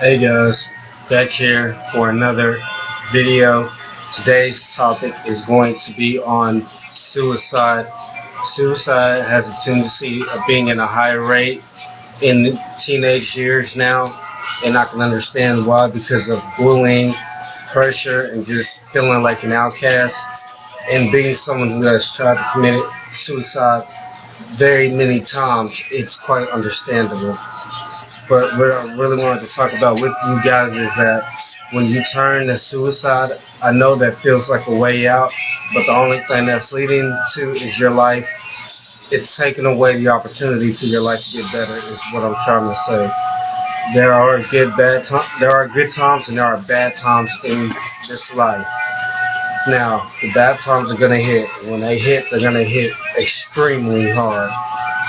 Hey guys, back here for another video. Today's topic is going to be on suicide. Suicide has a tendency of being in a high rate in teenage years now, and I can understand why, because of bullying, pressure, and just feeling like an outcast, and being someone who has tried to commit suicide very many times. It's quite understandable. But what I really wanted to talk about with you guys is that when you turn to suicide, I know that feels like a way out, but the only thing that's leading to is your life. It's taking away the opportunity for your life to get better, is what I'm trying to say. There are there are good times and there are bad times in this life. Now, the bad times are gonna hit. When they hit, they're gonna hit extremely hard.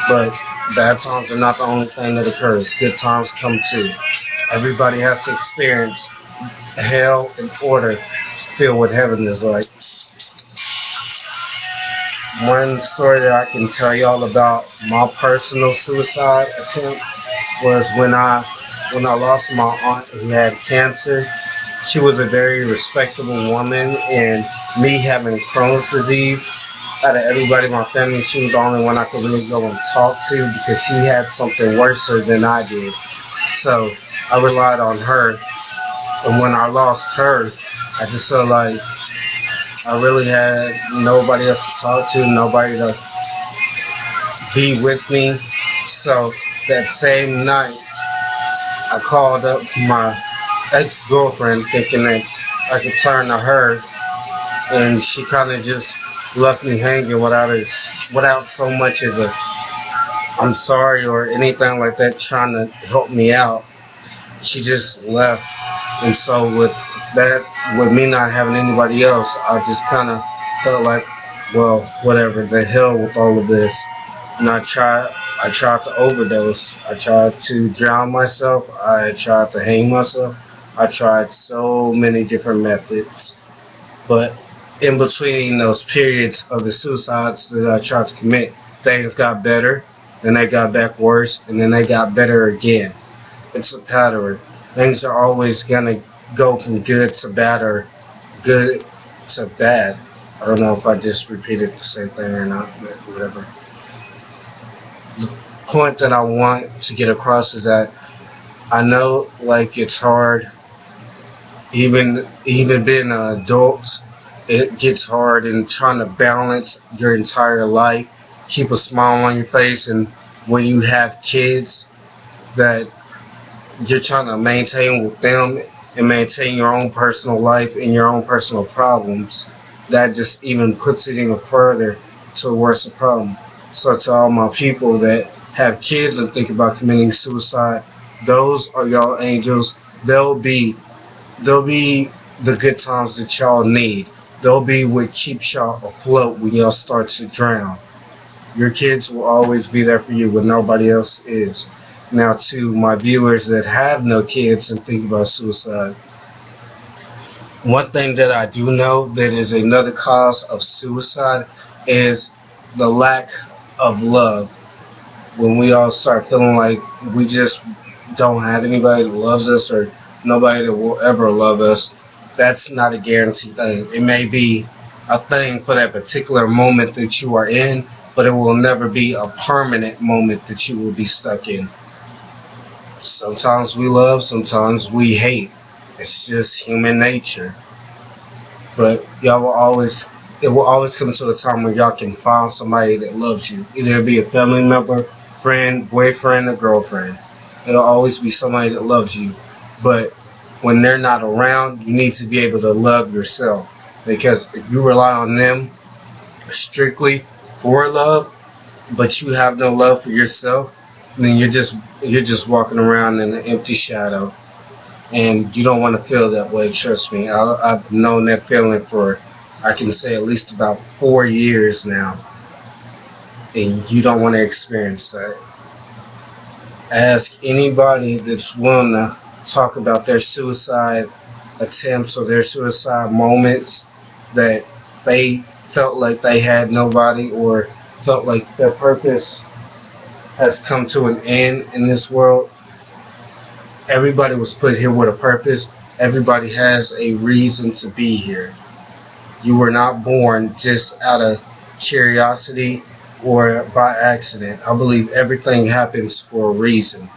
But bad times are not the only thing that occurs. Good times come too. Everybody has to experience hell in order to feel what heaven is like. One story that I can tell y'all about my personal suicide attempt was when I lost my aunt who had cancer. She was a very respectable woman, and me having Crohn's disease, out of everybody in my family, she was the only one I could really go and talk to because she had something worse than I did. So I relied on her, and when I lost her, I just felt like I really had nobody else to talk to, nobody to be with me. So that same night, I called up my ex-girlfriend thinking that I could turn to her, and she kind of just left me hanging without so much as a I'm sorry or anything like that trying to help me out. She just left. And so with me not having anybody else, I just kind of felt like, well, whatever, the hell with all of this. And I tried to overdose. I tried to drown myself. I tried to hang myself. I tried so many different methods. But in between those periods of the suicides that I tried to commit, things got better, then they got back worse, and then they got better again. It's a pattern. Things are always going to go from good to bad or good to bad. I don't know if I just repeated the same thing or not, but whatever. The point that I want to get across is that I know, like, it's hard, even being an adult. It gets hard in trying to balance your entire life, keep a smile on your face, and when you have kids that you're trying to maintain with them and maintain your own personal life and your own personal problems, that just even puts it even further to a worse problem. So to all my people that have kids and think about committing suicide, those are y'all angels. They'll be the good times that y'all need. They'll be what keeps y'all afloat when y'all start to drown. Your kids will always be there for you when nobody else is. Now, to my viewers that have no kids and think about suicide, one thing that I do know that is another cause of suicide is the lack of love. When we all start feeling like we just don't have anybody that loves us or nobody that will ever love us, that's not a guaranteed thing. It may be a thing for that particular moment that you are in, but it will never be a permanent moment that you will be stuck in. Sometimes we love, sometimes we hate. It's just human nature. But it will always come to a time where y'all can find somebody that loves you. Either it be a family member, friend, boyfriend, or girlfriend. It'll always be somebody that loves you. But when they're not around, you need to be able to love yourself. Because if you rely on them strictly for love, but you have no love for yourself, then you're just walking around in an empty shadow. And you don't want to feel that way, trust me. I've known that feeling for, I can say, at least about 4 years now. And you don't want to experience that. Ask anybody that's willing to talk about their suicide attempts or their suicide moments that they felt like they had nobody or felt like their purpose has come to an end in this world. Everybody was put here with a purpose. Everybody has a reason to be here. You were not born just out of curiosity or by accident. I believe everything happens for a reason.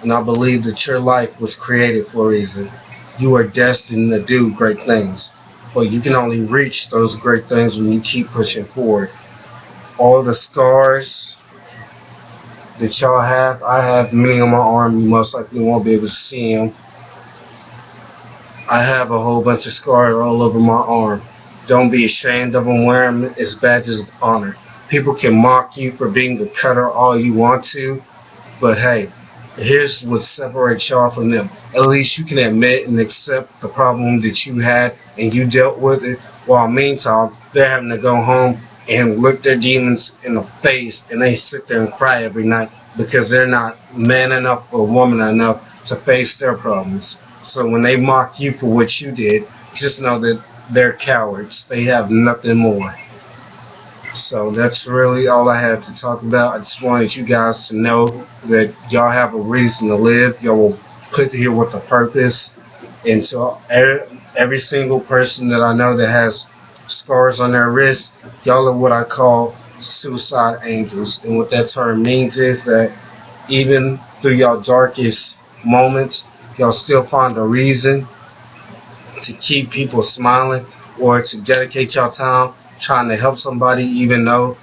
And I believe that your life was created for a reason. You are destined to do great things. But you can only reach those great things when you keep pushing forward. All the scars that y'all have, I have many on my arm. You most likely won't be able to see them. I have a whole bunch of scars all over my arm. Don't be ashamed of them. Wear them as badges of honor. People can mock you for being a cutter all you want to, but hey, here's what separates y'all from them. At least you can admit and accept the problem that you had and you dealt with it, while meantime, they're having to go home and look their demons in the face and they sit there and cry every night because they're not man enough or woman enough to face their problems. So when they mock you for what you did, just know that they're cowards. They have nothing more. So that's really all I had to talk about. I just wanted you guys to know that y'all have a reason to live. Y'all were put here with a purpose. And so every single person that I know that has scars on their wrist, y'all are what I call suicide angels. And what that term means is that even through y'all darkest moments, y'all still find a reason to keep people smiling or to dedicate y'all time trying to help somebody, even though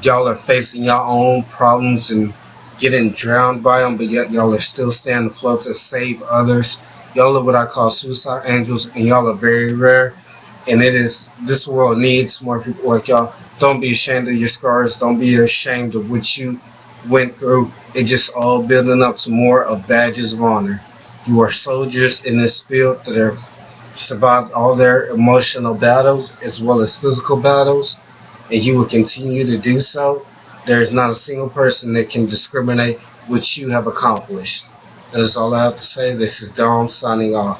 y'all are facing your own problems and getting drowned by them, but yet y'all are still staying afloat to save others. Y'all are what I call suicide angels, and y'all are very rare. And this world needs more people like y'all. Don't be ashamed of your scars. Don't be ashamed of what you went through. It's just all building up to more of badges of honor. You are soldiers in this field that are survived all their emotional battles as well as physical battles, and you will continue to do so. There is not a single person that can discriminate what you have accomplished. That is all I have to say. This is Dom signing off.